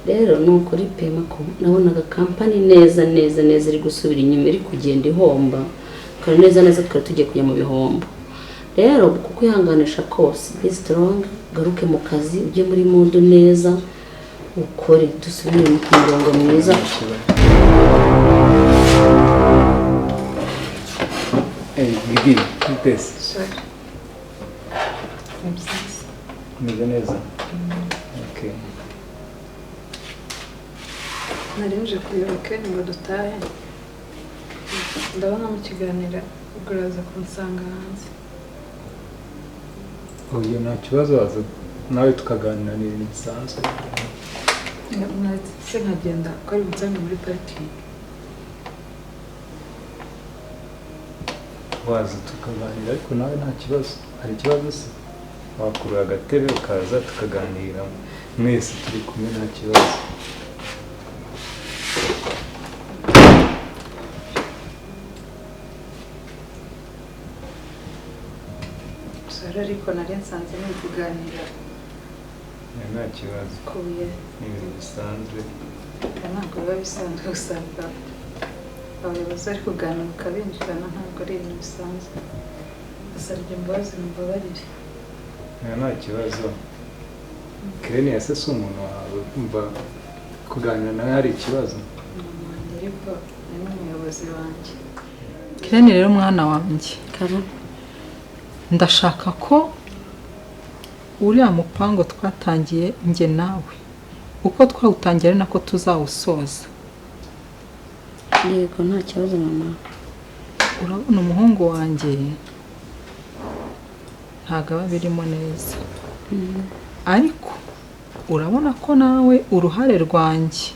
rero nukuri pema ko nabonaga company neza iri gusubira inyuma iri kugenda ihomba kandi neza twari tugiye kujya mu bihombo rero kuko ihanganisha kose be strong garuke mu kazi ujye muri mood neza ukore dusubire mu murongo mwiza Bibi, ntese. Sorry. Meze neza. Okay. Narinje kuyoboka ngo dutahe. Ndabona mu kiganiro uguraza kunsanga hanze. Oya nta kibazo waza nawe tukaganira n'ibintu bisanzwe. Se nkagenda ko ari bunsange muri parking. Waza tukaganira ariko nawe nta kibazo. Hari ikibazo se? Wakurura agatebe ukaza tukaganira mwese turi kumwe nta kibazo. Sara ariko nari nsanze ni kuganira. Nta kibazo. Kubiye. Ni ibintu bisanzwe. Ntabwo biba bisanzwe usanga abayobozi bari kuganira ukabinjirana ntabwo ari ibintu bisanzwe. Basabye imbabazi mubabarire. Nta kibazo. Kireni yase si umuntu wawe kumva kuganira nawe hari ikibazo. Ariko ni n'umuyobozi wanjye. Kireni rero mwana wanjye. Kara. Ndashaka ko uriya mupango twatangiye nge nawe uko twawutangiye ari nako tuzawusoza. Yego nta kibazo mama. Urabona umuhungu wanjye ntago aba birimo neza. Ariko urabona ko nawe uruhare rwanjye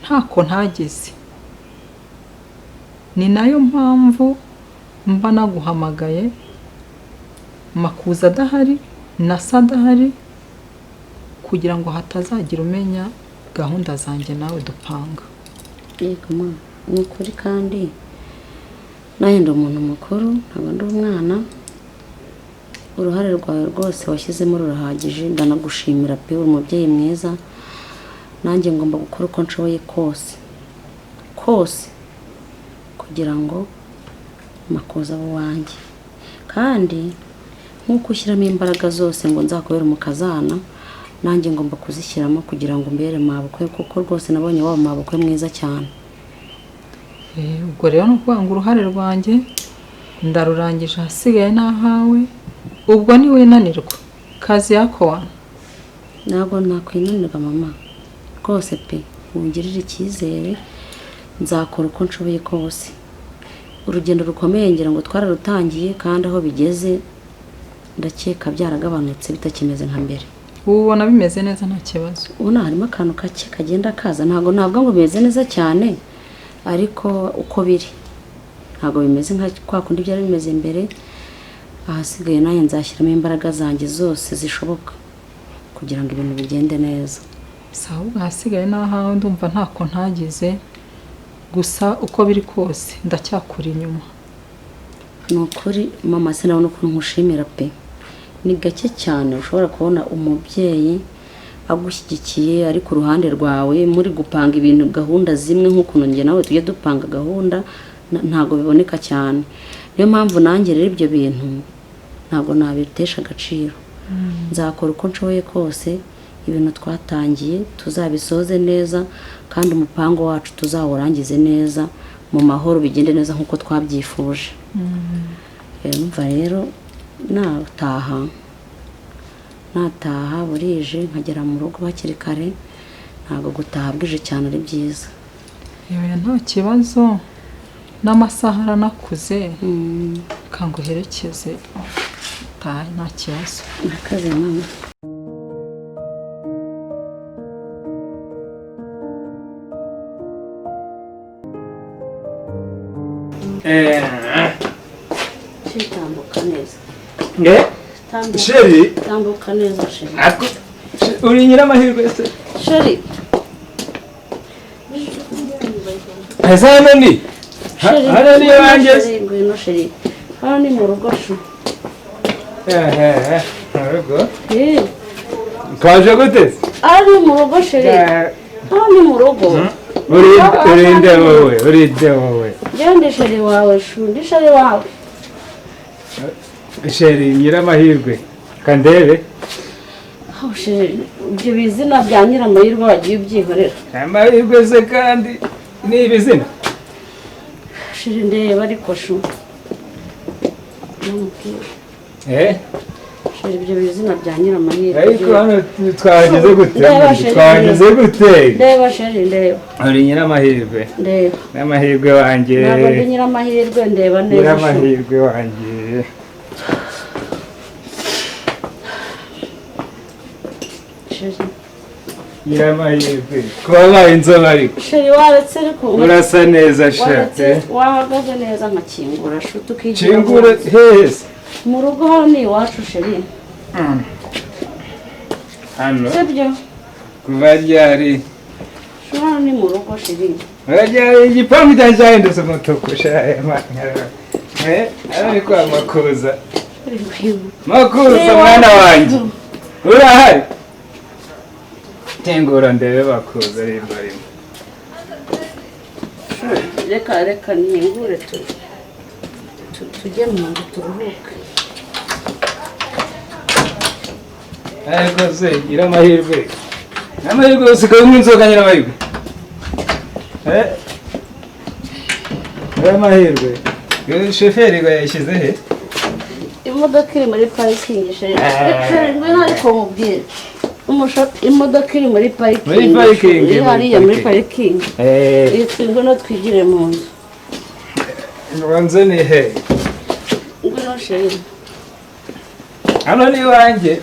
ntako ntageze. Ni nayo mpamvu mba naguhamagaye Makuza adahari na sadahari kugira ngo hatazagira umenya gahunda zanjye nawe dupanga. Yego mama nukuri kandi naye ndi umuntu mukuru ntabwo ndi umwana. Uruhare rwawe rwose washyizemo rurahagije ndanagushimira pe uri umubyeyi mwiza. Nanjye ngomba gukora uko nshoboye kose kugira ngo Makuza abo wanjye kandi nkuko ushyiramo imbaraga zose ngo nzakubera umukazana nanjye ngomba kuzishyiramo kugira ngo mbere mabukwe kuko rwose nabonye waba mabukwe mwiza cyane. Ubwo rero no kwanga uruhare rwanjye ndarurangije hasigaye nahawe ubwo ni winanirwa kazi yako wana. Ntabwo nakwinanirwa mama rwose pe ungirire icyizere nzakora uko nshoboye kose. Urugendo rukomeye ngira ngo twararutangiye kandi aho bigeze ndakeka byaragabanutse bitakimeze nka mbere. Ubona bimeze neza nta kibazo. Ubona harimo akantu kake kagenda kaza ntabwo ngo bimeze neza cyane ariko uko biri ntabwo bimeze nka kwa kundi byari bimeze mbere. Ahasigaye naye nzashyiramo imbaraga zanjye zose zishoboka kugira ngo ibintu bigende neza. Sawa hasigaye nahawe ndumva ntako ntagize gusa uko biri kose ndacyakura inyuma. Nukuri mama sinabona ukuntu nkushimira pe. Ni gake cyane ushobora kubona umubyeyi agushyigikiye ari ku ruhande rwawe muri gupanga ibintu gahunda zimwe nk'ukuntu nge nawe tujye dupanga gahunda ntago biboneka cyane. Niyo mpamvu nanjye rero ibyo bintu ntago nabitesha agaciro. Nzakora uko nshoboye kose ibintu twatangiye tuzabisoze neza kandi umupango wacu tuzawurangize neza mu mahoro bigende neza nkuko twabyifuje. Numva rero nataha burije nkagera mu rugo hakiri kare ntabwo gutaha bwije cyane ari byiza. Yewe nta kibazo n'amasaha aranakuze kanguherekeze taha nta kibazo. Nakaze mama. Tambuka neza. Sheri Tambuka neza sheri. Uri Nyiramahirwe se? Sheri. Hano ni wanjye. Ngwino sheri. Hano ni mu rugo shu. Rugo. Eh. Twaje gute? ari mu rugo sheri ari mu rugo urinde wowe gende sheri wawe shundi sheri wawe sheri Nyiramahirwe kandebe aho sheri ibyo bizina bya Nyiramahirwe wagiye ubyihorera amahirwe se kandi ni ibizina sheri ndeba ariko shu sheri ibyo bizina bya Nyiramahirwe ariko hano twageze gute ndeba sheri ndeba uri Nyiramahirwe ndeba n'amahirwe wanjye ntabwo ndi Nyiramahirwe ndeba neza Nyiramahirwe wanjye Nyiramahirwe kuba wabaye inzobe ariko sheri waretse ariko urasa neza shate wahagaze neza nkakingura shuti ukigira kingura heza mu rugo hano ni iwacu sheri hano sibyo kuva ryari hano ni mu rugo sheri ryari igipangu cyanjye cyahindutse umutuku shaye ari kwa Makuza mwana wanjye urahari tengura ndebe Makuza rimba rimwe reka niyingure tujye mu nzu turuhuke ariko se Nyiramahirwe n'amahirwe usigaye unywa inzoga Nyiramahirwe Nyiramahirwe shoferi yashyize he imodoka iri muri parikingi sheri ngwino ariko mubwire imodoka iri muri parikingi hariya muri parikingi ngwino twigire mu nzu nze ni he ngwino sheri hano ni iwanjye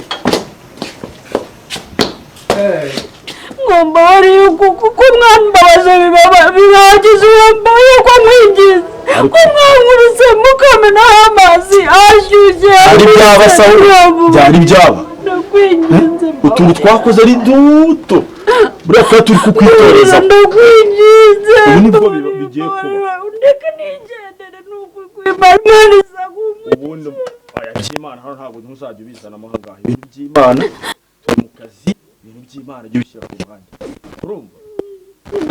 ngomba wari kuko mwambabaje bibahagije wambaye ko mwinjiza ko mwankuruse mukamenaho amazi ashyushye byari byaba utuntu twakoze ari duto buriya tuba turi kukwitoreza ndakwinjize ubu nibwo bigiye kuba ndeka nigendere n'ukwimaniza ubundi aya by'Imana hano ntabwo ntuzajya ubizanamo ahangaha ibintu by'Imana turi mu kazi ibintu by'Imana jya ubishyira ku ruhande urumva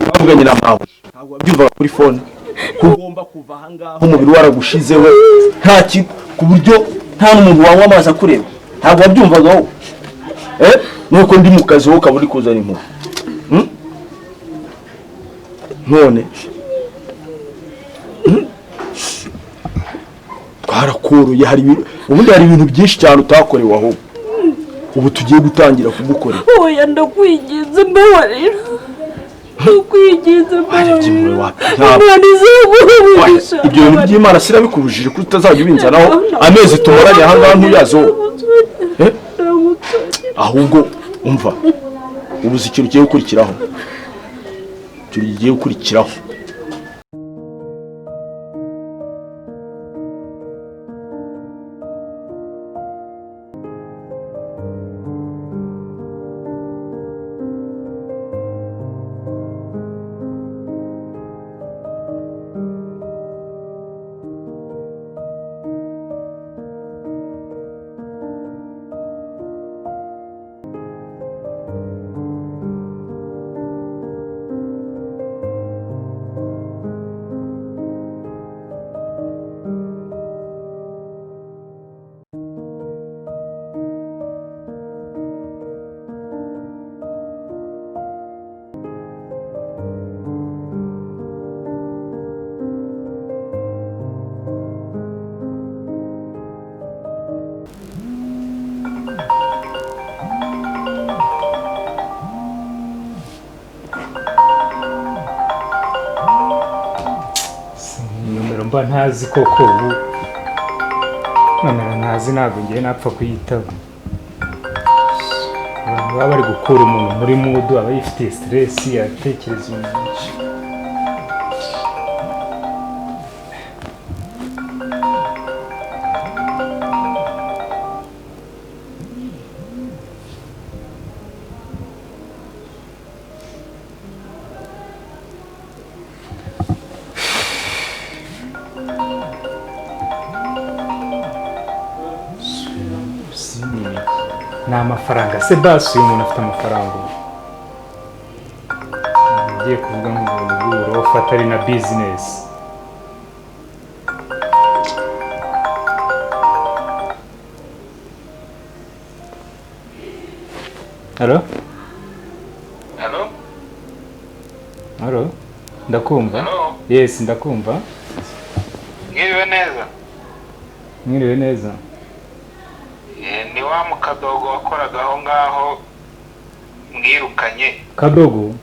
bavuganye na mawe ntabwo wabyumvaga kuri fone kugomba kuva ahangaha umubiri waragushizeho nta kintu ku buryo nta n'umuntu wanywa amazi akureba ntabwo wabyumvaga wowe nuko ndi mu kazi wowe ukaba uri kuzana inkuru none twarakoroye ubundi hari ibintu byinshi cyane utakorewe aho ubu tugiye gutangira kugukorera oya ndakwinginze mbabarira ndakwinginze mbabarira ibyo bintu by'Imana sirabikubujije ko utazajya ubinzanaho amezi tumaranye ahangaha ntuyazi wowe ahubwo umva ubuze ikintu kigiye gukurikiraho mba ntazi koko ubu nomero ntazi ntabwo ngiye napfa kuyitaba abantu baba bari gukura umuntu muri mudu aba yifitiye stress yatekereza ibintu byinshi ni amafaranga se basi uyu muntu afite amafaranga ugiye kuvuga nk'umuntu urafata ari na business. Hello? Hello? Hello? Ndakumva? Hello? Yes, ndakumva. Mwiriwe neza? Mwiriwe neza. Ni wa mukadogo wakoraga aho ngaho mwirukanye. Kadogo?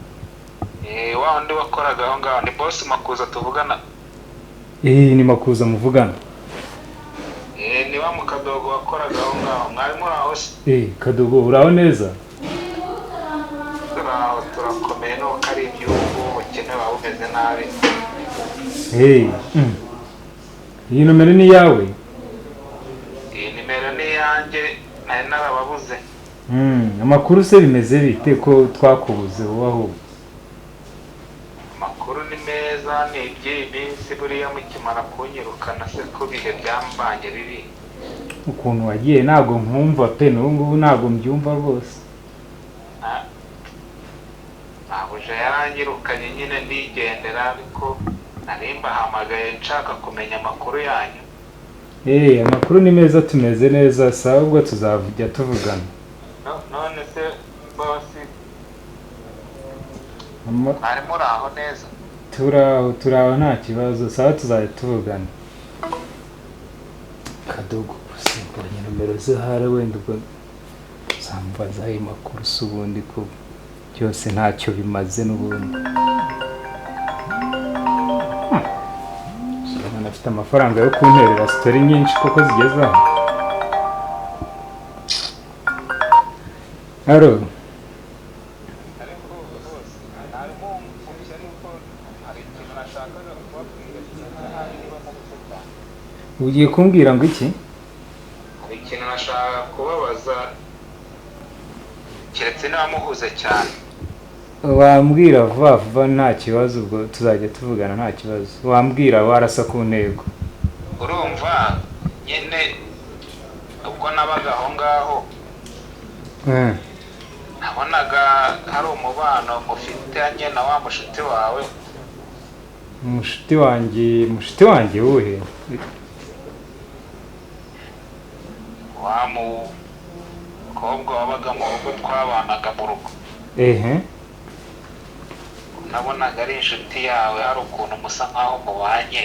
Wa wundi wakoraga aho ngaho ni boss Makuza tuvugana. Ni Makuza muvugana. Ni wa mukadogo wakoraga aho ngaho mwari muri aho se? Kadogo uraho neza? Turakomeye nuko ari igihugu ubukene buba bumeze nabi. Iyi nomero ni yawe? Iyi nimero ni iyanjye nari narababuze. Amakuru se bimeze bite ko twakubuze wowe? Amakuru ni meza, ni iby'iyi minsi buriya mukimara kunyirukana se ko bihe byambanye bibi. Ukuntu wagiye ntabwo nkumva pe n'ubu ntabwo mbyumva rwose. Ntabuje yaranyirukanye nyine ndigendera ariko nari mbahamagaye nshaka kumenya amakuru yanyu. Amakuru ni meza tumeze neza sawa ubwo tuzajya tuvugana. None se bosi ari muri aho neza? Turaho nta kibazo sawa tuzajya tuvugana. Kadogo usimbanye nomero zihare wenda ubwo zambaza ayo makuru s'ubundi ko byose ntacyo bimaze n'ubundi. Afite amafaranga yo kunterera story nyinshi koko zigeze aho. Haro? Ariko bose harimo umufungisi ariko hari ikintu nashakaga kubabwira cyane niba mubuze cyane. Ugiye kumbwira ngo iki? Hari ikintu nashaka kubabaza keretse niba muhuze cyane. Wambwira vuba vuba nta kibazo ubwo tuzajya tuvugana nta kibazo. Wambwira warasa ku ntego. Urumva nyine ubwo nabaga aho ngaho nabonaga hari umubano mufitanye na wa mushuti wawe. Mushuti wanjye uwuhe? Wa mukobwa wabaga mu rugo twabanaga mu rugo. Nabonaga ari inshuti yawe hari ukuntu musa nkaho mubanye.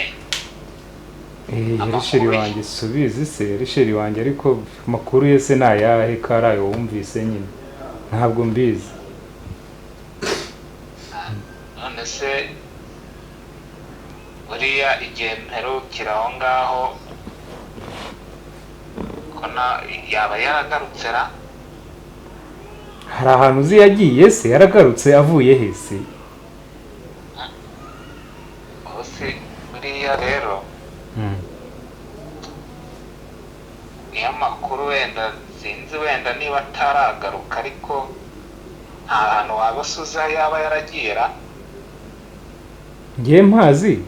Risheri wanjye subizi se risheri wanjye ariko makuru yese nayahe karayo wumvise nyine ntabwo mbizi. None se buriya igihe mperukira aho ngaho kona yaba yaragarutse ra? Hari ahantu uzi yagiye se yaragarutse avuye he se? Bose buriya rero niyo makuru wenda sinzi wenda niba ataragaruka ariko nta hantu wabasuza yaba yaragiye ra? Ngiye mpazi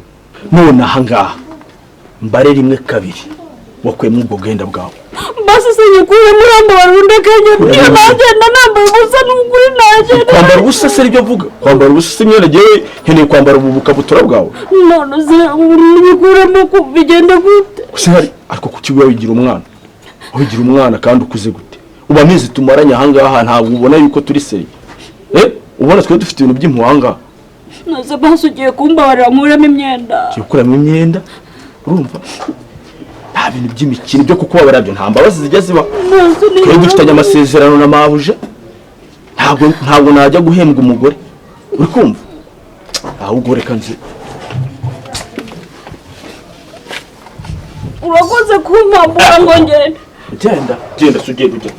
none ahangaha mbare rimwe kabiri wakwemwe ubwo bwenda bwawe. Basi sinyikuye murambo warunde kanye niyo nagenda nambaye ubusa n'ukuri nagenda. Kwambara ubusa se ryo vuga kwambara ubusa se nyene jewe nkeneye kwambara ubu bukabutura bwawe. None se ubikuramo ko bigenda gute? Usihari ariko kukibuye wigira umwana. Wigira umwana kandi ukuze gute? Uba mizi tumaranya ahangaha ntabwo ubona yuko turi seri. Ubona twe dufite ibintu by'impuhanga. Nose basi ugiye kumbabarira nkuramo imyenda. Ukuramo imyenda urumva? Nta bintu by'imikino byo kukubabarira byo nta mbabazi zijya ziba. Twe dufitanye amasezerano na mabuja. Ntabwo najya guhembwa umugore. Uri kumva? Ahubwo reka nzi. Urakoze kumpambura ngo ngende. Genda sugenda ujya.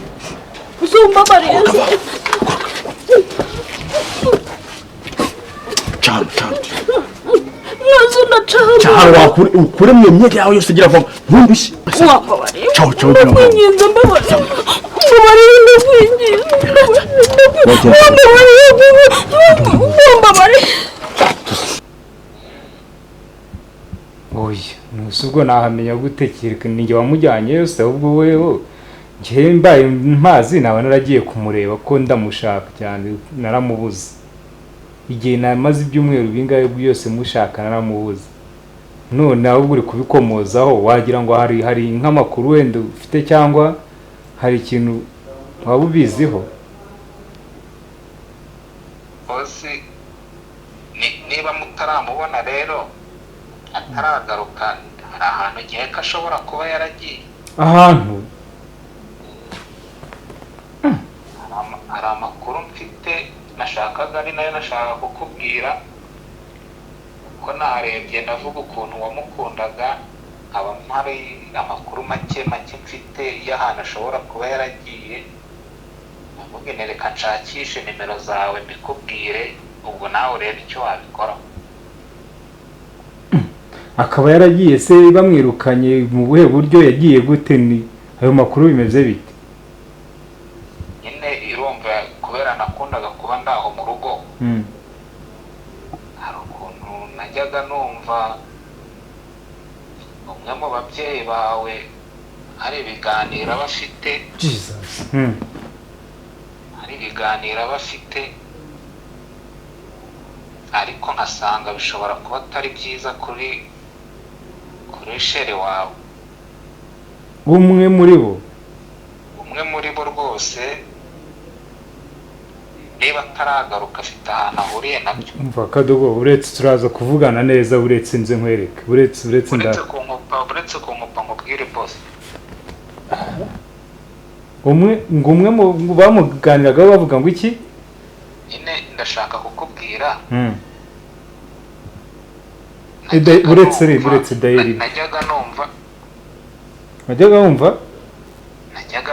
Usumba bariyenze. Cyane. Nose ndacana. Cyane ukure mu myenda yawe yose gira vuba. Ntumbishi. Wakabari. Ciao. Kwinginze mbabara. Mbabari ndakwinginze. Mbabari. Oya nusubwo nahamenya gutekirika ninjye wamujyanye yose ahubwo weho ngiye mbaye mpazi naba naragiye kumureba ko ndamushaka cyane naramubuze. igihe namaze ibyumweru bingahe byose mushakana namubuza none ahubwo uri kubikomozaho wagira ngo hari nk'amakuru wenda ufite cyangwa hari ikintu waba ubiziho. bose niba mutaramubona rero ataragaruka hari ahantu igihe ko ashobora kuba yaragiye ahantu hari amakuru mfite nashakaga ari nayo nashaka kukubwira ko narebye ndavuga ukuntu wamukundaga aba mpari amakuru make mfite y'ahantu ashobora kuba yaragiye ndavuga reka nshakishe nimero zawe mbikubwire ubwo nawe urebe icyo wabikora. akaba yaragiye se bamwirukanye mu buhe buryo yagiye gute ni ayo makuru bimeze bite? nyine irumva kubera nakundaga kuba ndaho mu rugo hari ukuntu najyaga numva umwe mu babyeyi bawe hari ibiganiro bafite hari ibiganiro bafite ariko nkasanga bishobora kuba atari byiza kuri shere wawe. umwe muri bo rwose niba ataragaruka afite ahantu ahuriye nabyo. umva kadogo uretse turaza kuvugana neza uretse nze nkwereke uretse kunkupa nkubwire boss umwe mu bamuganiragaho bavuga ngo iki nyine ndashaka kukubwira uretse dayiri najyaga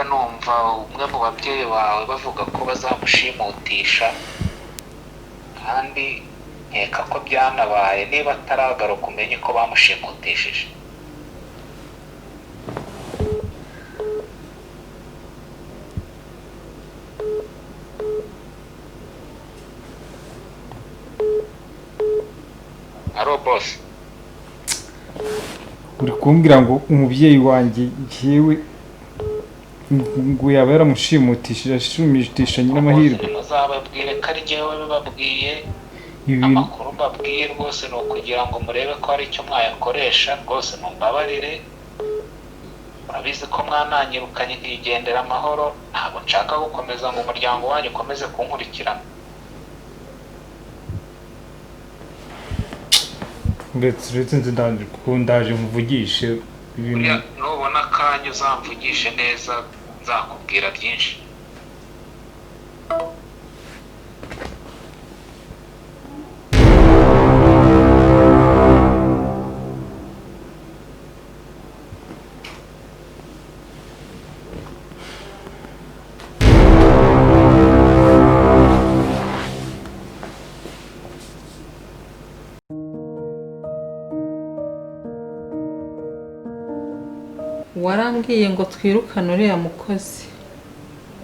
numva umwe mu babyeyi bawe bavuga ko bazamushimutisha kandi nkeka ko byanabaye niba ataragaruka umenye ko bamushimutishije. Aro boss uri kumbwira ngo umubyeyi wanjye yewe ngo yaba yaramushimutishije ashimutisha Nyiramahirwe? muzababwire ko ari jyewe bababwiye amakuru mbabwiye rwose ni ukugira ngo murebe ko hari icyo mwayakoresha rwose mumbabarire murabizi ko mwananyirukanye nkigendera amahoro ntabwo nshaka gukomeza ngo umuryango wanyu ukomeze kunkurikirana. uretse nzi ndaje mvugishe ibintu nubona akanya uzamvugishe neza nzakubwira byinshi. warambwiye ngo twirukane uriya mukozi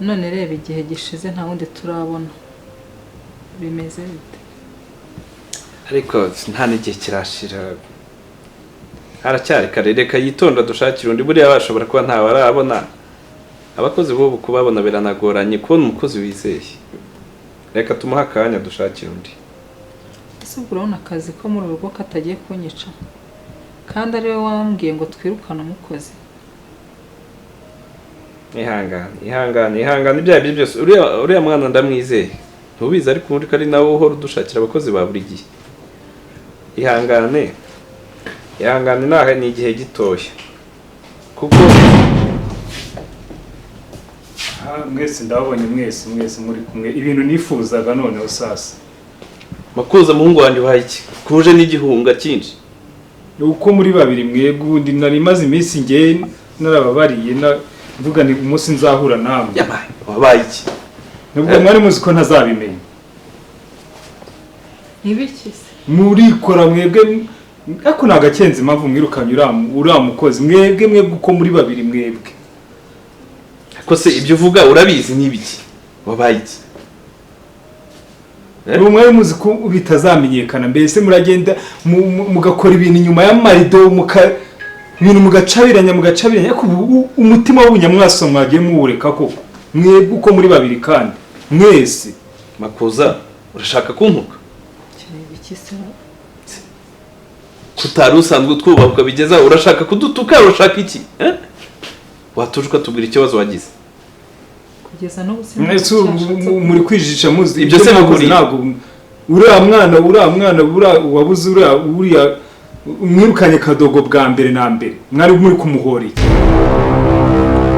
none reba igihe gishize nta wundi turabona bimeze bite? ariko nta n'igihe kirashira haracyari kare reka yitonda dushakira undi buriya bashobora kuba nta barabona abakozi b'ubu kubabona biranagoranye kubona umukozi wizeye reka tumuha akanya dushakira undi. ese ubwo urabona akazi ko muri urugo katagiye kunyica kandi ariwe wambwiye ngo twirukane umukozi? ihangane ibyo ari byo byose uriya mwana ndamwizeye ntubizi ariko muri kari nawe uhora udushakira abakozi ba buri gihe. ihangane nahe ni igihe gitoya kuko mwese ndabonye mwese muri kumwe ibintu nifuzaga noneho sasa. Makuza muhungu wanjye uhaye iki kuje n'igihunga cyinshi uko muri babiri mwebwe undi nari maze iminsi ngiye narababariye mvuga ni umunsi nzahura namwe. yabaye wabaye iki nubwo mwari muzi ko ntazabimenya ibiki se murikora mwebwe ako nagakenze impamvu mwirukanye uriya mukozi mwebwe uko muri babiri mwebwe ko se ibyo uvuga urabizi n'ibiki wabaye iki mwari muzi ko bitazamenyekana mbese muragenda mugakora ibintu inyuma y'amarido ibintu mugacabiranya ariko umutima w'ubunyamwaso mwagiye muwureka koko mwebwe uko muri babiri kandi mwese. Makuza urashaka kuntuka? ikisera kutari usanzwe twubaka bigeza urashaka kudutuka urashaka iki watuje ukatubwira ikibazo wagize kugeza no mwese muri kwijisha muzi ibyo se bakuri ntabwo uriya mwana wabuze uriya mwirukanye Kadogo bwa mbere na mbere mwari muri kumuhora iki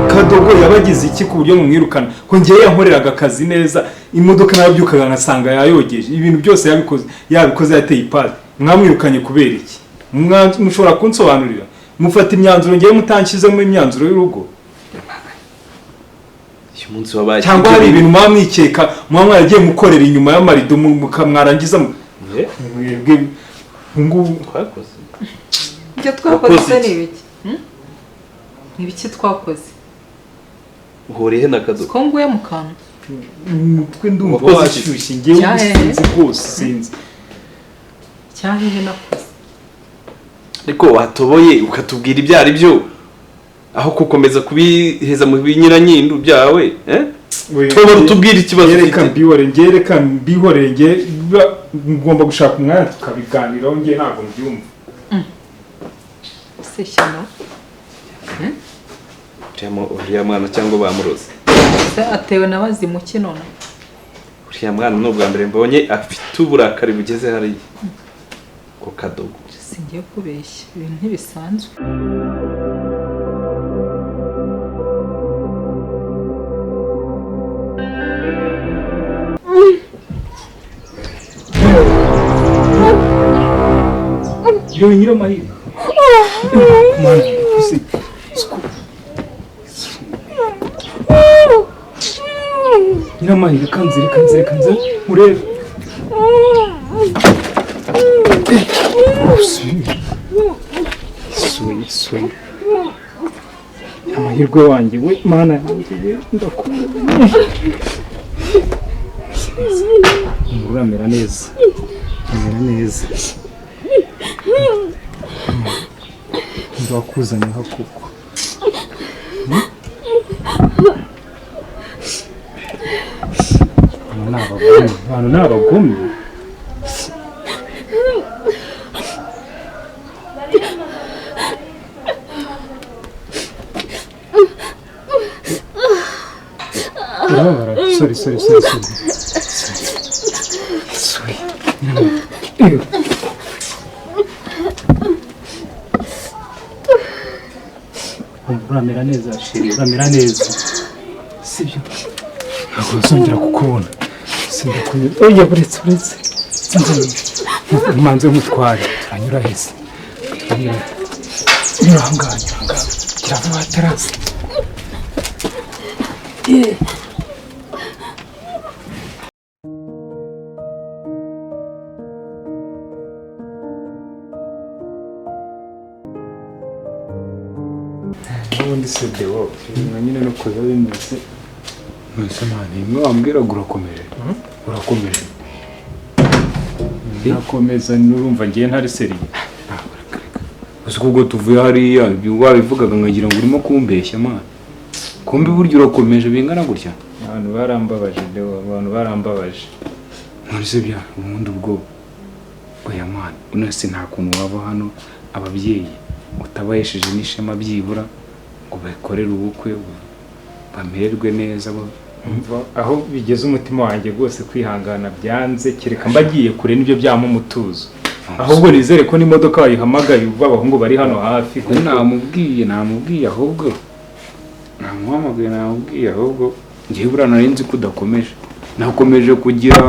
Kadogo yabagize iki ku buryo mumwirukana ko ngiye yankoreraga akazi neza imodoka nabyukaga ngasanga yayogeje ibintu byose yabikoze yateye ipade mwamwirukanye kubera iki mushobora kunsobanurira mufata imyanzuro ngiye mutanshyizemo imyanzuro y'urugo umunsi wabaye cyangwa hari ibintu mwamwikeka mwaragiye mukorera inyuma y'amarido mukamwarangiza mwebwe ngubu twakoze ibyo twakoze ni ibiki ibiki twakoze uhuriye na Kadogo ko nguye mu kantu umutwe ndumva washyushye ngewe sinzi rwose sinzi cyahehe nakoze ariko watoboye ukatubwira ibyo ari byo aho kukomeza kubiheza mu binyiranyindu byawe tubara utubwira ikibazo reka mbihorenge ngomba gushaka umwanya tukabiganiraho ngiye ntabwo mbyumva seshyano uriya mwana cyangwa bamuroze atewe na bazimu ki none uriya mwana ni ubwa mbere mbonye afite uburakari bugeze hariya ko Kadogo singiye kubeshya ibintu ntibisanzwe Yo Nyiramahirwe mana usi Nyiramahirwe kanze urebe Sui amahirwe wanjye we mana yanjye ndakubona uramera neza ndakuzanye hakuko abantu ni abagome sorry uramera neza shiri uramera neza sibyo ntabwo nzongera kukubona sindakunyura oya buretse manze mutware turanyura hese nyuranga kirava terasi ubundi se dewo nyine no kuza bimeze mwese mani imwe wambwira urakomeje nakomeza nurumva ngiye ntari seriye gusa ubwo tuvuye hariya wabivugaga nkagira ngo urimo kumbeshya mani kumbe buryo urakomeje bingana gutya abantu barambabaje dewo abantu barambabaje none se bya ubundi ubwo oya mani unese nta kuntu wava hano ababyeyi utabahesheje n'ishema byibura ngo bakorere ubukwe bamererwe neza aho bigeze umutima wanjye rwose kwihangana byanze kereka mbagiye kure n'ibyo byama umutuzo ahubwo nizere ko n'imodoka wayihamagaye b'abahungu bari hano hafi namubwiye ahubwo namubwiye ahubwo ngiye buriya nari nzi ko udakomeje nakomeje kugira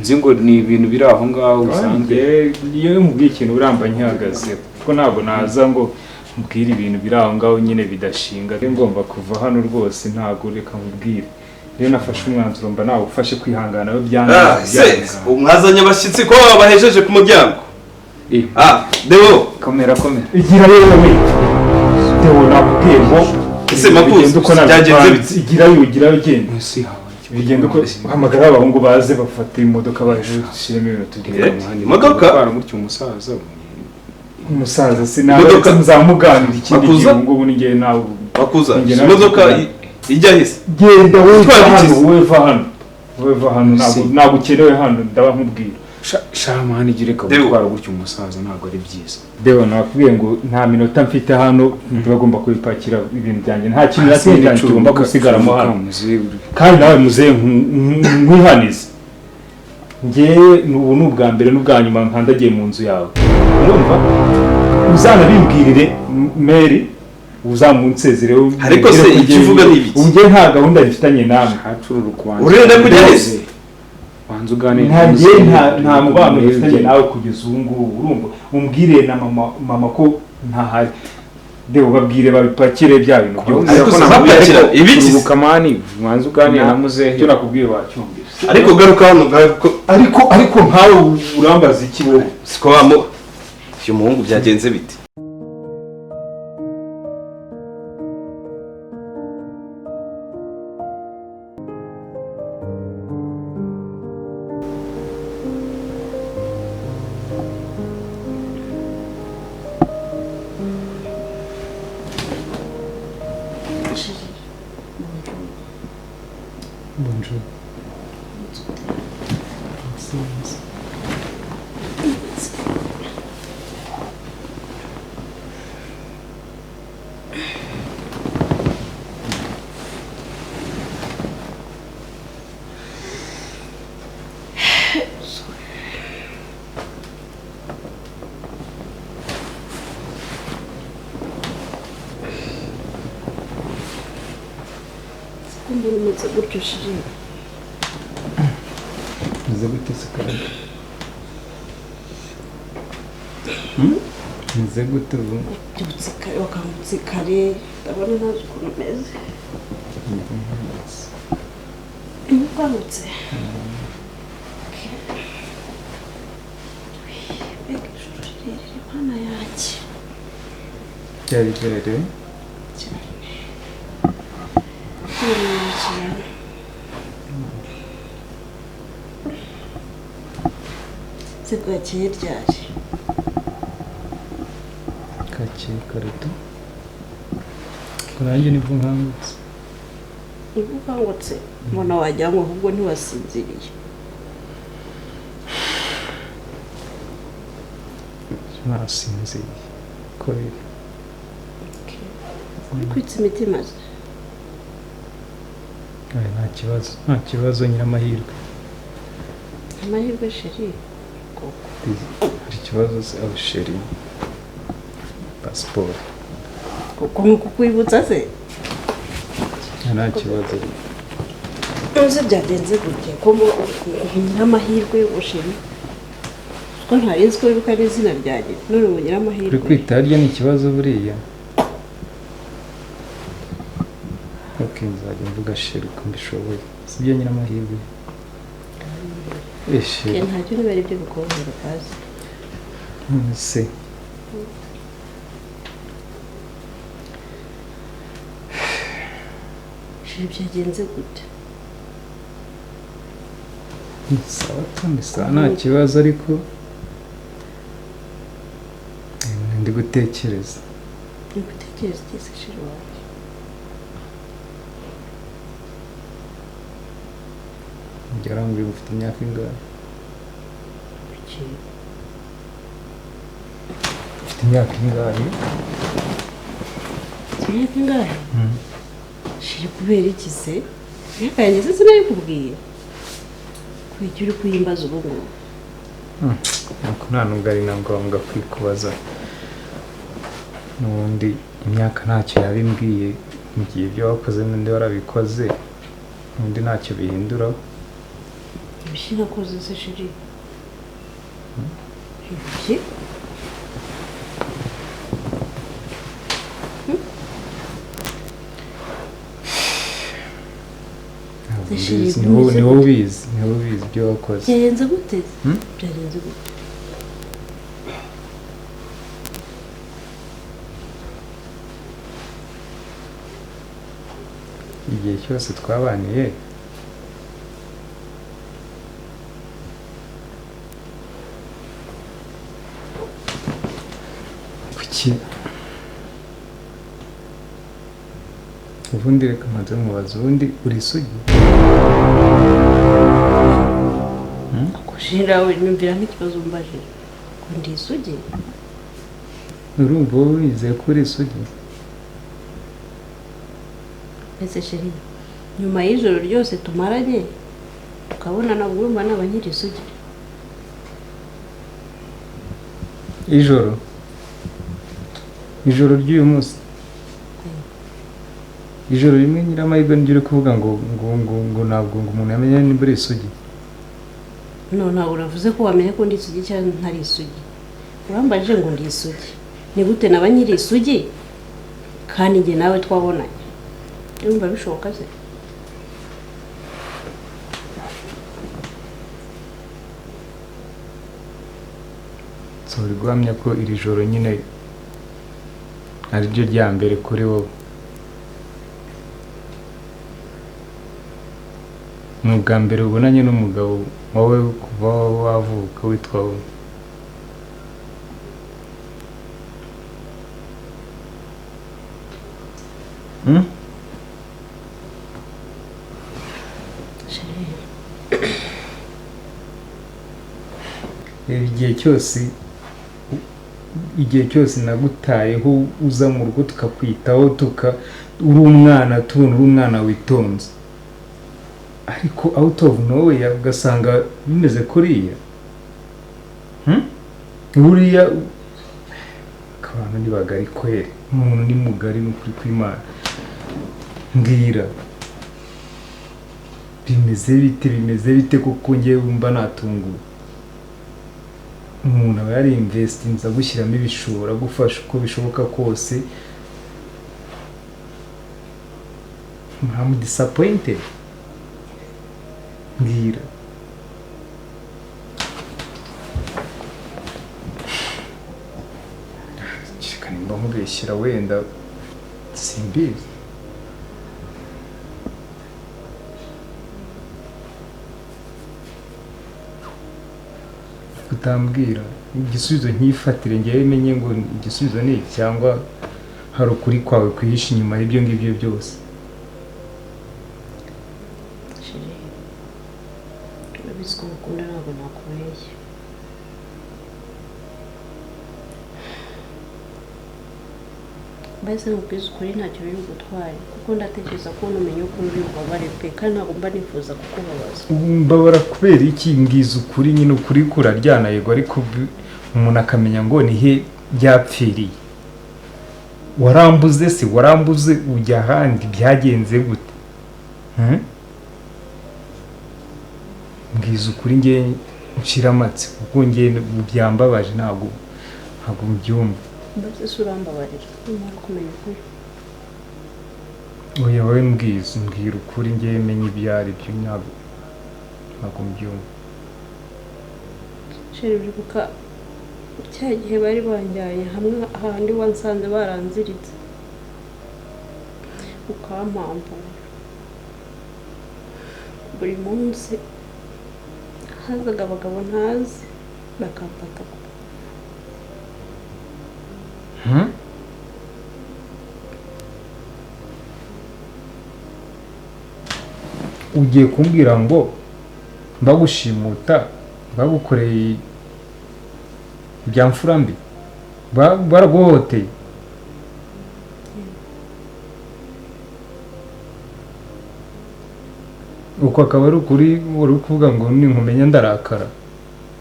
nzi ngo ni ibintu biri aho ngaho bisanzwe iyo mubwiye ikintu uramba nkihagaze kuko ntabwo naza ngo mbwira ibintu biri aho ngaho nyine bidashinga ngomba kuva hano rwose ntabwo reka mubwire rero nafashe umwanzuro mba nawe ufashe kwihangana aho byanze umwazanye abashyitsi ko babahejeje ku muryango dewo komera igira rero we dewo nakubwiye ngo ese Makuza byagenze igirayo genda bigenda uko hamagara abahungu baze bafata imodoka bashiremo ibintu tugiye imodoka baramutse umusaza sinabetse muzamuganira ikindi gihe ngo ningiye nawe Makuza imodoka ijya hise genda weva hano ntabwo ukenewe hano ndaba nkubwira Shamani gireka gutwara gutyo umusaza ntabwo ari byiza. Deo nakubwiye ngo nta minota mfite hano bagomba kubipakira ibintu byanjye nta kintu nasinda kigomba gusigaramo hano. Kandi nawe muzehe nkwihanize. Ngewe ubu ni ubwa mbere n'ubwa nyuma nkandagiye mu nzu yawe. Urumva? Uzana bimbwirire Mary uzamunsezereho. Ariko se ikivuga ni ibiki? Unge nta gahunda rifitanye namwe. Hacururu kwanjye. Urenda kugeze? Wanzu gane nta mubano bifitanye nawe kugeza ubu ngubu. Urumva? Umbwire na mama ko ntahari. Deo babwire babipakire bya bintu byose. Ariko nabapakira ibiki? Ubukamani wanzu gane na muzehe. Cyo nakubwiye wacyumvira. Ariko garuka hano ariko nkawe urambaza iki wowe? Siko wamo uyu muhungu byagenze bite? Bonjour. Umeze gutyo shiri. Meze gute se kare? Meze gute ubu? Byutse kare wakangutse kare ndabona ntazi ukuntu umeze. Ukangutse. Mbega ijoro rirerire Mana yanjye. Cyari rirerire? Bwakeye ryari kake karuto kurange nibwo nkangutse mbona wajya ngo ahubwo ntiwasinziriye nasinziriye korera kwitsa imitima ze nta kibazo Nyiramahirwe amahirwe sheri hari ikibazo se aho sheri pasiporo kuko kukwibutsa se nta kibazo uzi byagenze gutya ko Nyiramahirwe usheri ko ntarinzi ko wibuka n'izina ryanjye none ngo Nyiramahirwe uri kwita harya ni ikibazo buriya nzajya mvuga sheri ko mbishoboye sibyo Nyiramahirwe ntacyo niba ari byo bikorohera kazi se sheri byagenze gute sawa nta kibazo ariko ndi gutekereza igeze sheri wawe ugera ngo ufite imyaka ingahe ufite imyaka ingahe sheri kubera iki se imyaka yanjye se sinayikubwiye kubera uri kuyimbaza ubu ngubu nuko nta nubwo ari na ngombwa kwikubaza n'ubundi imyaka ntacyo yabimbwiye mu gihe ibyo wakoze n'undi warabikoze n'undi ntacyo bihinduraho ibiki nakoze se sheri ibiki ni wowe ubizi ibyo wakoze byagenze gute byagenze gute igihe cyose twabaniye kuki ubundi reka maze mubaza ubundi uri isugi shirawe nyumvira nk'ikibazo mbaje ko ndi isugi urumva wowe wizeye ko uri isugi ese shiri nyuma y'ijoro ryose tumaranye ukabona nabwo urumva naba nkiri isugi ijoro ry'uyu munsi ijoro rimwe Nyiramahirwe ngira uri kuvuga ngo ntabwo ngo umuntu yamenya niba uri isugi ntabwo uravuze ko wamenye ko ndi isugi cyangwa ntari isugi urambajije ngo ndi isugi ni gute naba nkiri isugi kandi njye nawe twabonanye urumva bishoboka se uri guhamya ko iri joro nyine ari ryo rya mbere kuri wowe ni ubwa mbere ubonanye n'umugabo wowe kuva wavuka witwa wowe igihe cyose nagutayeho uza mu rugo tukakwitaho uri umwana tubona uri umwana witonze ariko out of nowhere ugasanga bimeze kuriya buriya abantu ni bagari kwere umuntu ni mugari n'ukuri kw'Imana mbwira bimeze bite kuko ngewe wumva natunguwe umuntu aba yari investinze agushyiramo ibishobora gufasha uko bishoboka kose ntamu disappointed mbwira nimba mubeshyira wenda simbizi utambwira igisubizo nkifatire ngewe menye ngo igisubizo ni cyangwa hari ukuri kwawe kwihishe inyuma y'ibyo ngibyo byose urabizi ko mukunda ntabwo nakubeshya mbese nkubwiza ukuri ntacyo biri bugutware kuko ndatekereza ko numenya uko uri bubabare pe kandi ntabwo mba nifuza kukubabaza mbabara kubera iki mbwiza ukuri nyine ukuri kuraryana yego ariko umuntu akamenya ngo ni he byapfiriye warambuze ujya ahandi byagenze gute mbwiza ukuri nge nshira amatsi kuko nge byambabaje ntabwo mbyumva mbese se urambabarira numara kumenya ukuri oya wowe mbwira ukuri nge menye ibyo ari byo ntabwo mbyumva sheri uribuka cya gihe bari banjyanye hamwe ahandi wansanze baranziritse ukampambura buri munsi hazaga abagabo ntazi bakamfata ugiye kumbwira ngo bagushimuta bagukoreye ibya mfura mbi baraguhohoteye uko akaba ari ukuri uri kuvuga ngo ninkumenya ndarakara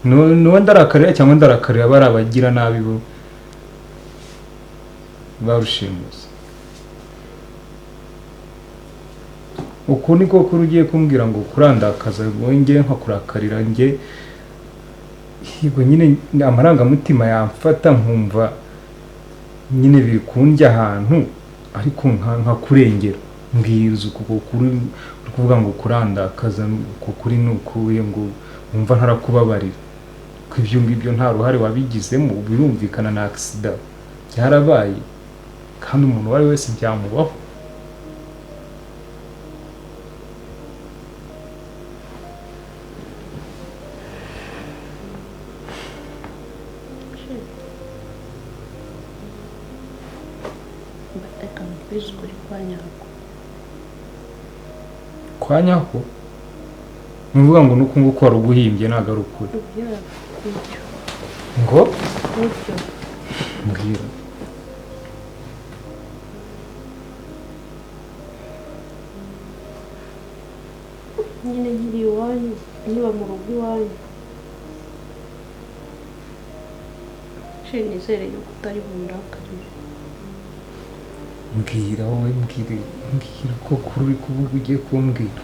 nuwo ndarakarira cyangwa ndarakarira bari abagira nabi bo barushimuza uku niko kuri ugiye kumbwira ngo kurandakaza nge nkakurakarira nge higo nyine amarangamutima yamfata nkumva nyine biri kundya ahantu ariko nkakurengera mbwiriza uko kuri kuvuga ngo kurandakaza uko kuri nukuye ngo wumva ntarakubabarira ko ibyo ngibyo nta ruhare wabigizemo birumvikana na accident byarabaye kandi umuntu wari wese byamubaho kwa nyako nuvuga ngo nuko nguko wari uguhimbye ntago ari ukuri ngo mbwira nyine nkiri iwanyu niba mu rugo iwanyu nizere yuko utari bundakarire mbwira wowe mbwira ko kuri uri kuvuga ugiye kumbwira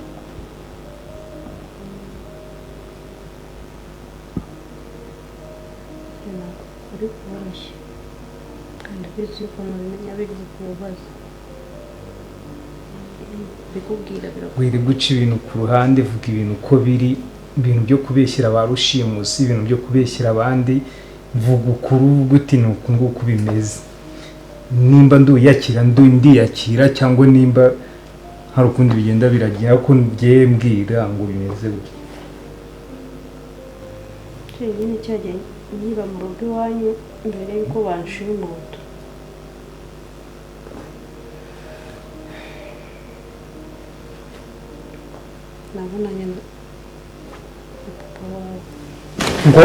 uri kuboroshye kandi abizi yuko mubimenya biri kubabaza bikubwira biragoye wiri guca ibintu ku ruhande vuga ibintu uko biri ibintu byo kubeshyira ba rushimusi ibintu byo kubeshyira abandi vuga ukuri uvuga uti ni uku nguku bimeze nimba ndiyakira cyangwa nimba hari ukundi bigenda biragira ko ngiye mbwira ngo bimeze gutya nyine cyagiye niba mu rugo iwanyu mbere yuko banshimuta nabonanye na papa wawe ngo